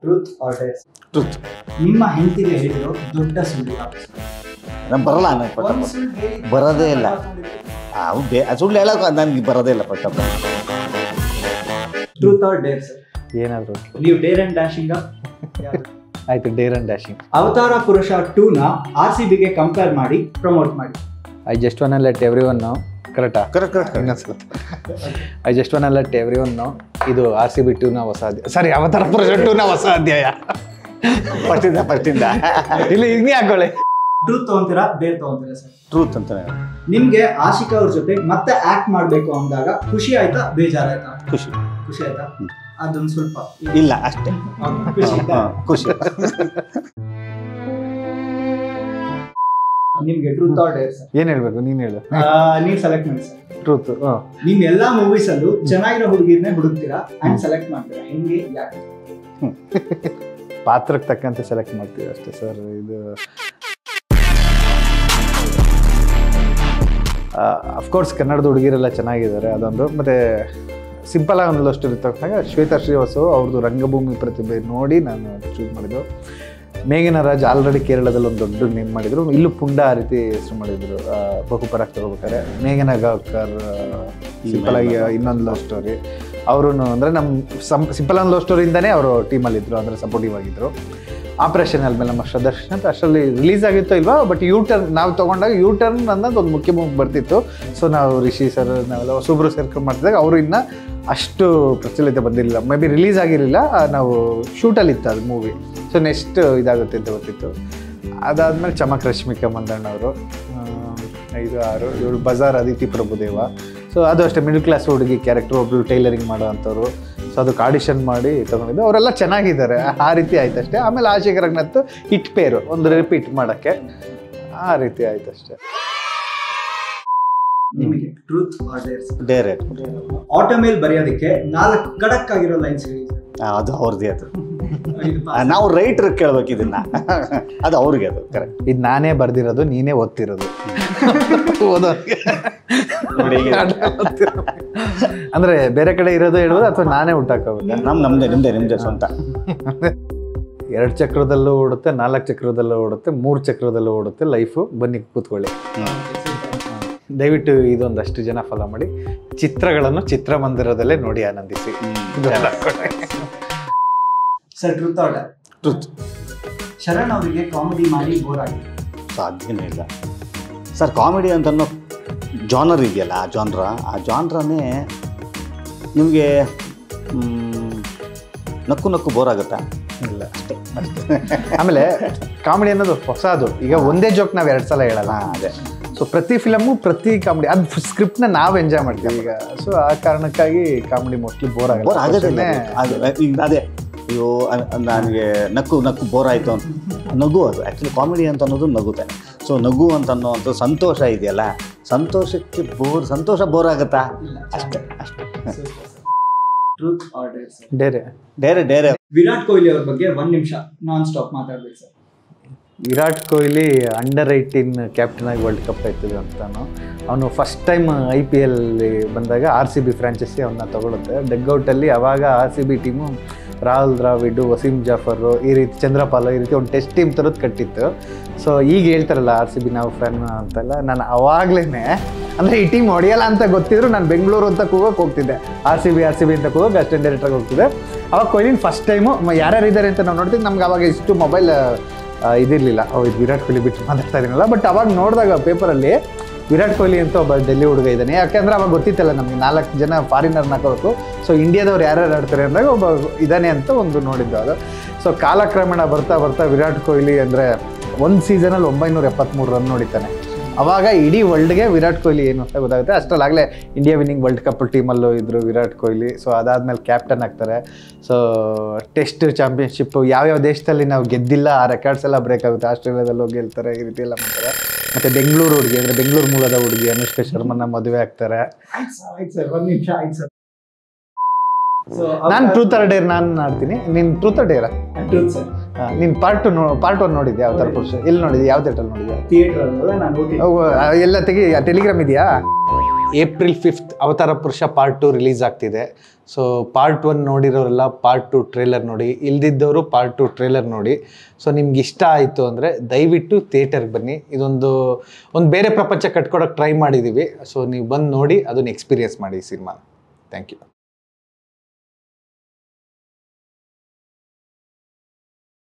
Truth or Deere? Truth. ನಿಮ್ಮ ಹೆಂಡತಿಗೆ ಹೇಳಿರೋ ದೊಡ್ಡ ಸುಳ್ಳು ಯಾವುದು? ನಾನು ಬರಲ್ಲ, ಒಂದು ಸುಳ್ಳು ಹೇಳಿ ಬರೋದೇ ಇಲ್ಲ. ಸುಳ್ಳು ಹೇಳೋಕೆ ನನಗೆ ಬರೋದೇ ಇಲ್ಲ ಪಟ್ಟ. Truth or dare sir? ಏನಾದ್ರು ನೀವು ಡೇರ್ ಅಂಡ್ ಡ್ಯಾಶಿಂಗ್? ಆಯ್ತು, dare and dashing. Avatara Purusha 2 ನ RCBಗೆ ಕಂಪೇರ್ ಮಾಡಿ ಪ್ರಮೋಟ್ ಮಾಡಿ. I just want to let everyone know. ಕರೆಕ್ಟಾ? ಕರೆಕ್ಟ್. ಇನ್ನೊಂದ್ಸಲ I just want to let everyone know, ಇದು RCB 2 ನ ಹೊಸ ಅಧ್ಯಾಯ. ಸಾರಿ, ಅವತಾರ ಪುರುಷ 2 ನ ಹೊಸ ಅಧ್ಯಾಯ. ಫಸ್ಟಿಂದ ಇಲ್ಲಿ ಹಿಂಗೆ ಹಾಕೊಳ್ಳಿ. ಟ್ರೂತ್ ತಗೊಂತೀರಾ ಡೇರ್ ತಗೊಂತೀರಾ ಸರ್? ಟ್ರೂತ್ ಅಂತಾನೆ. ನಿಮ್ಗೆ ಆಶಿಕಾ ಅವ್ರ ಜೊತೆ ಮತ್ತೆ ಆಕ್ಟ್ ಮಾಡ್ಬೇಕು ಅಂದಾಗ ಖುಷಿ ಆಯ್ತಾ ಬೇಜಾರಾಯ್ತಾ? ಖುಷಿ ಆಯ್ತಾ? ಅದೊಂದು ಸ್ವಲ್ಪ ಇಲ್ಲ ಅಷ್ಟೇ. ಖುಷಿ. ನಿಮ್ಗೆ ಟ್ರೂತ್ ಆರ್ ಡೇರ್ ಸರ್? ಏನ್ ಹೇಳ್ಬೇಕು, ನೀನ್ ಹೇಳು. ನೀವ್ ಸೆಲೆಕ್ಟ್ ಮಾಡಿ ಸರ್. ಟ್ರೂತ್. ನಿಮ್ ಎಲ್ಲಾ ಮೂವೀಸ್ ಅಲ್ಲೂ ಚೆನ್ನಾಗಿರೋ ಹುಡುಗಿರ್ನೇ ಹುಡುಕ್ತೀರಾ ಅಂಡ್ ಸೆಲೆಕ್ಟ್ ಮಾಡ್ತೀರಾ, ಹೆಂಗೆ, ಯಾಕೆ? ಪಾತ್ರಕ್ಕೆ ತಕ್ಕಂತೆ ಸೆಲೆಕ್ಟ್ ಮಾಡ್ತೀವಿ ಅಷ್ಟೇ ಸರ್. ಇದು ಅಫ್ಕೋರ್ಸ್ ಕನ್ನಡದ ಹುಡುಗಿರೆಲ್ಲ ಚೆನ್ನಾಗಿದ್ದಾರೆ, ಅದೊಂದು. ಮತ್ತು ಸಿಂಪಲ್ ಆಗಿ ಒಂದು ಲವ್ ಸ್ಟೋರಿ ತಗೊಂಡಾಗ ಶ್ವೇತಾ ಶ್ರೀವಾಸು ಅವ್ರದ್ದು ರಂಗಭೂಮಿ ಪ್ರತಿಭೆ ನೋಡಿ ನಾನು ಚೂಸ್ ಮಾಡಿದ್ದು. ಮೇಘನಾ ರಾಜ್ ಆಲ್ರೆಡಿ ಕೇರಳದಲ್ಲಿ ಒಂದು ದೊಡ್ಡ ನೇಮ್ ಮಾಡಿದರು, ಇಲ್ಲೂ ಪುಂಡ ಆ ರೀತಿ ಹೆಸರು ಮಾಡಿದರು ಬಹುಪರಾಗಿ ತಗೋಬೇಕಾದ್ರೆ. ಮೇಘನಾ ಗಾವ್ಕರ್ ಸಿಂಪಲ್ ಆಗಿ ಇನ್ನೊಂದು ಲವ್ ಸ್ಟೋರಿ. ಅವರು ಅಂದರೆ ನಮ್ಮ ಸಿಂಪಲ್ ಆಗಿ ಲವ್ ಸ್ಟೋರಿಯಿಂದನೇ ಅವರು ಟೀಮಲ್ಲಿದ್ದರು, ಅಂದರೆ ಸಪೋರ್ಟಿವ್ ಆಗಿದ್ದರು. ಆಪರೇಷನ್ ಆದಮೇಲೆ ನಮ್ಮ ಶ್ರದರ್ಶನ ಅಂತ ಅಷ್ಟರಲ್ಲಿ ರಿಲೀಸ್ ಆಗಿತ್ತೋ ಇಲ್ವಾ, ಬಟ್ ಯೂಟರ್ನ್ ನಾವು ತೊಗೊಂಡಾಗ ಯೂಟರ್ನ್ ಅನ್ನೋದು ಒಂದು ಮುಖ್ಯ ಮೂವಿ ಬರ್ತಿತ್ತು. ಸೊ ನಾವು ರಿಷಿ ಸರ್ ನಾವೆಲ್ಲ ಹೊಸೊಬ್ರು ಸೇರ್ಕೊಂಡು ಮಾಡ್ತಿದ್ದಾಗ ಅವರು ಇನ್ನೂ ಅಷ್ಟು ಪ್ರಚಲಿತ ಬಂದಿರಲಿಲ್ಲ, ಮೇ ಬಿ ರಿಲೀಸ್ ಆಗಿರಲಿಲ್ಲ, ನಾವು ಶೂಟಲ್ಲಿತ್ತು ಅದು ಮೂವಿ. ಸೊ ನೆಕ್ಸ್ಟ್ ಇದಾಗುತ್ತೆ ಅಂತ ಗೊತ್ತಿತ್ತು. ಅದಾದಮೇಲೆ ಚಮಕ್ ರಶ್ಮಿಕಾ ಮಂದಣ್ಣ ಅವರು 5, 6, 7 ಬಜಾರ್ ಅದಿತಿ ಪ್ರಭುದೇವ. ಸೊ ಅದು ಅಷ್ಟೇ ಮಿಡಲ್ ಕ್ಲಾಸ್ ಹುಡುಗಿ ಕ್ಯಾರೆಕ್ಟರ್, ಒಬ್ಬರು ಟೈಲರಿಂಗ್ ಮಾಡೋ ಅಂಥವ್ರು. ಸೊ ಅದಕ್ಕೆ ಆಡಿಷನ್ ಮಾಡಿ ತೊಗೊಂಡಿದ್ದು, ಅವರೆಲ್ಲ ಚೆನ್ನಾಗಿದ್ದಾರೆ, ಆ ರೀತಿ ಆಯ್ತು ಅಷ್ಟೇ. ಆಮೇಲೆ ಆಶಿಕ್ ರಂಗನಾಥ್ ಹಿಟ್ ಪೇರು ಒಂದು ರಿಪೀಟ್ ಮಾಡೋಕ್ಕೆ, ಆ ರೀತಿ ಆಯ್ತು ಅಷ್ಟೇ. ನಿಮಗೆ truth or dare? Dare. Auto ಮೇಲ್ ಬರೆಯೋದಕ್ಕೆ 4 ಖಡಕ್ ಆಗಿರೋ ಲೈನ್ಸ್ ಹೇಳಿ. ಅದು ಅವ್ರದ್ದೇ. ಅದು ನಾವು ರೈಟರ್ ಕೇಳ್ಬೇಕು ಇದನ್ನ, ಅದು ಅವ್ರಿಗೆ. ಅದು ಕರೆಕ್ಟ್. ಇದು ನಾನೇ ಬರ್ದಿರೋದು, ನೀನೇ ಓದ್ತಿರೋದು. ಅಂದ್ರೆ ಬೇರೆ ಕಡೆ ಇರೋದು ಹೇಳ್ಬೋದು ಅಥವಾ ನಾನೇ ಹುಟ್ಟಾಕೋಬೇಕು? ನಿಮ್ದೇ ಸ್ವಂತ. 2 ಚಕ್ರದಲ್ಲೂ ಓಡುತ್ತೆ, 4 ಚಕ್ರದಲ್ಲೂ ಓಡುತ್ತೆ, 3 ಚಕ್ರದಲ್ಲೂ ಓಡುತ್ತೆ ಲೈಫು. ಬನ್ನಿ ಕೂತ್ಕೊಳ್ಳಿ. ದಯವಿಟ್ಟು ಇದೊಂದಷ್ಟು ಜನ ಫಾಲೋ ಮಾಡಿ. ಚಿತ್ರಗಳನ್ನು ಚಿತ್ರಮಂದಿರದಲ್ಲೇ ನೋಡಿ ಆನಂದಿಸಿ. Sir truth or Deere? Truth. Sharan ಅವರಿಗೆ ಕಾಮಿಡಿ ಮಾಡಿ ಬೋರ್ ಆಗಿದೆ? ಸಾಧ್ಯನೇ ಇಲ್ಲ ಸರ್. ಕಾಮಿಡಿ ಅಂತ ಅನ್ನೋ ಜಾನರ್ ಇದೆಯಲ್ಲ, ಆ ಜಾನ್ರನೇ ನಿಮಗೆ ನಕ್ಕು ಬೋರ್ ಆಗುತ್ತಾ? ಇಲ್ಲ, ಅಷ್ಟೇ. ಆಮೇಲೆ ಕಾಮಿಡಿ ಅನ್ನೋದು ಹೊಸದು. ಈಗ ಒಂದೇ ಜೋಕ್ ನಾವು 2 ಸಲ ಹೇಳಲ್ಲ. ಅದೇ. ಸೊ ಪ್ರತಿ ಫಿಲಮು ಪ್ರತಿ ಕಾಮಿಡಿ ಅದು ಸ್ಕ್ರಿಪ್ಟ್ನ ನಾವು ಎಂಜಾಯ್ ಮಾಡ್ತೀವಿ ಈಗ. ಸೊ ಆ ಕಾರಣಕ್ಕಾಗಿ ಕಾಮಿಡಿ ಮೋಸ್ಟ್ಲಿ ಬೋರ್ ಆಗೋದಿಲ್ಲ. ಅದೇ ಅಯ್ಯೋ ನನಗೆ ನಕ್ಕು ಬೋರ್ ಆಯಿತು ಅಂತ ನಗು. ಅದು ಆ್ಯಕ್ಚುಲಿ ಕಾಮಿಡಿ ಅಂತ ಅನ್ನೋದು ನಗುತ್ತೆ. ಸೊ ನಗು ಅಂತ ಅನ್ನೋವಂಥ ಸಂತೋಷ ಇದೆಯಲ್ಲ, ಸಂತೋಷಕ್ಕೆ ಸಂತೋಷ ಬೋರ್ ಆಗುತ್ತಾ? ಅಷ್ಟೇ. Truth or Deere? ಡೇರೆ. ವಿರಾಟ್ ಕೊಹ್ಲಿ ಅವ್ರ ಬಗ್ಗೆ 1 ನಿಮಿಷ ನಾನ್ ಸ್ಟಾಪ್ ಮಾತಾಡ್ಬೇಕು ಸರ್. ವಿರಾಟ್ ಕೊಹ್ಲಿ ಅಂಡರ್-18 ಕ್ಯಾಪ್ಟನ್ ಆಗಿ ವರ್ಲ್ಡ್ ಕಪ್ ಆಯ್ತದೆ ಅಂತಾನು. ಅವನು ಫಸ್ಟ್ ಟೈಮ್ IPL ಬಂದಾಗ RCB ಫ್ರಾಂಚೈಸಿ ಅವನ್ನ ತಗೊಳುತ್ತೆ. ಡಗ್ಔಟಲ್ಲಿ ಅವಾಗ RCB ಟೀಮು ರಾಹುಲ್ ದ್ರಾವಿಡ್, ವಸೀಂ ಜಾಫರ್, ಈ ರೀತಿ ಚಂದ್ರಪಾಲ, ಈ ರೀತಿ ಒಂದು ಟೆಸ್ಟ್ ಟೀಮ್ ಥರದ್ದು ಕಟ್ಟಿತ್ತು. ಸೊ ಈಗ ಹೇಳ್ತಾರಲ್ಲ RCB ನಾವು ಫ್ಯಾನ್ ಅಂತೆಲ್ಲ, ನಾನು ಅವಾಗಲೇ ಅಂದರೆ ಈ ಟೀಮ್ ಹೊಡೆಯಲ್ಲ ಅಂತ ಗೊತ್ತಿದ್ರು ನಾನು ಬೆಂಗಳೂರು ಅಂತ ಕೂಗೋಕೆ ಹೋಗ್ತಿದ್ದೆ. RCB ಅಂತ ಕೂಗೋಕೆ ಅಸಿಸ್ಟೆಂಟ್ ಡೈರೆಕ್ಟರ್ಗೆ ಹೋಗ್ತಿದ್ದೆ. ಅವಾಗ ಕೊಹ್ಲಿನ ಫಸ್ಟ್ ಟೈಮು ಯಾರ್ಯಾರು ಇದ್ದಾರೆ ಅಂತ ನಾವು ನೋಡ್ತಿದ್ದು. ನಮ್ಗೆ ಅವಾಗ ಇಷ್ಟು ಮೊಬೈಲ್ ಇದಿರಲಿಲ್ಲ. ಇದು ವಿರಾಟ್ ಕೊಹ್ಲಿ ಬಿಟ್ಟು ಮಾತಾಡ್ತಾ ಇದೀನಲ್ಲ, ಬಟ್ ಅವಾಗ ನೋಡಿದಾಗ ಪೇಪರಲ್ಲಿ ವಿರಾಟ್ ಕೊಹ್ಲಿ ಅಂತ ಒಬ್ಬ ಡೆಲ್ಲಿ ಹುಡುಗ ಇದ್ದಾನೆ. ಯಾಕೆಂದ್ರೆ ಅವಾಗ ಗೊತ್ತಿತ್ತಲ್ಲ ನಮಗೆ 4 ಜನ ಫಾರಿನರ್ನ ಹಾಕೋಬೇಕು. ಸೊ ಇಂಡಿಯಾದವ್ರು ಯಾರ್ಯಾರು ಆಡ್ತಾರೆ ಅಂದಾಗ ಒಬ್ಬ ಇದ್ದಾನೆ ಅಂತ ಒಂದು ನೋಡಿದ್ದು ಅದು. ಸೊ ಕಾಲಕ್ರಮೇಣ ಬರ್ತಾ ವಿರಾಟ್ ಕೊಹ್ಲಿ ಅಂದರೆ ಒಂದು ಸೀಸನಲ್ಲಿ 973 ರನ್ ನೋಡಿತಾನೆ. ಅವಾಗ ಇಡೀ ವರ್ಲ್ಡ್ಗೆ ವಿರಾಟ್ ಕೊಹ್ಲಿ ಏನು ಅಂತ ಗೊತ್ತಾಗುತ್ತೆ. ಅಷ್ಟರಲ್ಲಾಗಲೇ ಇಂಡಿಯಾ ವಿನ್ನಿಂಗ್ ವರ್ಲ್ಡ್ ಕಪ್ ಟೀಮಲ್ಲೂ ಇದ್ದರು ವಿರಾಟ್ ಕೊಹ್ಲಿ. ಸೊ ಅದಾದಮೇಲೆ ಕ್ಯಾಪ್ಟನ್ ಆಗ್ತಾರೆ. ಸೊ ಟೆಸ್ಟ್ ಚಾಂಪಿಯನ್ಶಿಪ್ಪು ಯಾವ್ಯಾವ ದೇಶದಲ್ಲಿ ನಾವು ಗೆದ್ದಿಲ್ಲ ಆ ರೆಕಾರ್ಡ್ಸ್ ಎಲ್ಲ ಬ್ರೇಕ್ ಆಗುತ್ತೆ. ಆಸ್ಟ್ರೇಲಿಯಾದಲ್ಲೂ ಗೆಲ್ತಾರೆ, ಈ ರೀತಿ ಎಲ್ಲ ಮಾಡ್ತಾರೆ. ಮತ್ತು ಬೆಂಗಳೂರು ಹುಡುಗಿ ಅಂದರೆ ಬೆಂಗಳೂರು ಮೂಲದ ಹುಡುಗಿ ಅನುಷ್ಕಾ ಶರ್ಮನ ಮದುವೆ ಆಗ್ತಾರೆ. ನಾನು ಟ್ರೂತ್ ಆರ್ ಡೇರ್ ನಾನು ಆಡ್ತೀನಿ, ನೀನು ಟ್ರೂತ್ ಆರ್ ಡೇರಾ? ನೀನು ಪಾರ್ಟ್ 1 ನೋಡಿದ್ಯಾ? ಅವತಾರ ಪುರುಷ ಎಲ್ಲಿ ನೋಡಿದ್ಯಾ? ಯಾವ ಥಿಯೇಟರ್ ನೋಡಿದ್ಯಾ? ಥಿಯೇಟರ್ ಎಲ್ಲ ಟೆಲಿಗ್ರಾಮ್ ಇದೆಯಾ? April 5th ಅವತಾರ ಪುರುಷ ಪಾರ್ಟ್ 2 ರಿಲೀಸ್ ಆಗ್ತಿದೆ. ಸೊ ಪಾರ್ಟ್ 1 ನೋಡಿರೋರೆಲ್ಲ ಪಾರ್ಟ್ 2 ಟ್ರೇಲರ್ ನೋಡಿ, ಇಲ್ದಿದ್ದವರು ಪಾರ್ಟ್ 2 ಟ್ರೇಲರ್ ನೋಡಿ. ಸೊ ನಿಮ್ಗೆ ಇಷ್ಟ ಆಯಿತು ಅಂದರೆ ದಯವಿಟ್ಟು ಥಿಯೇಟರ್ಗೆ ಬನ್ನಿ. ಇದೊಂದು ಬೇರೆ ಪ್ರಪಂಚ ಕಟ್ಕೊಡೋಕ್ಕೆ ಟ್ರೈ ಮಾಡಿದ್ದೀವಿ. ಸೊ ನೀವು ಬಂದು ನೋಡಿ ಅದನ್ನು ಎಕ್ಸ್ಪೀರಿಯನ್ಸ್ ಮಾಡಿ ಈ ಸಿನಿಮಾ. Thank you.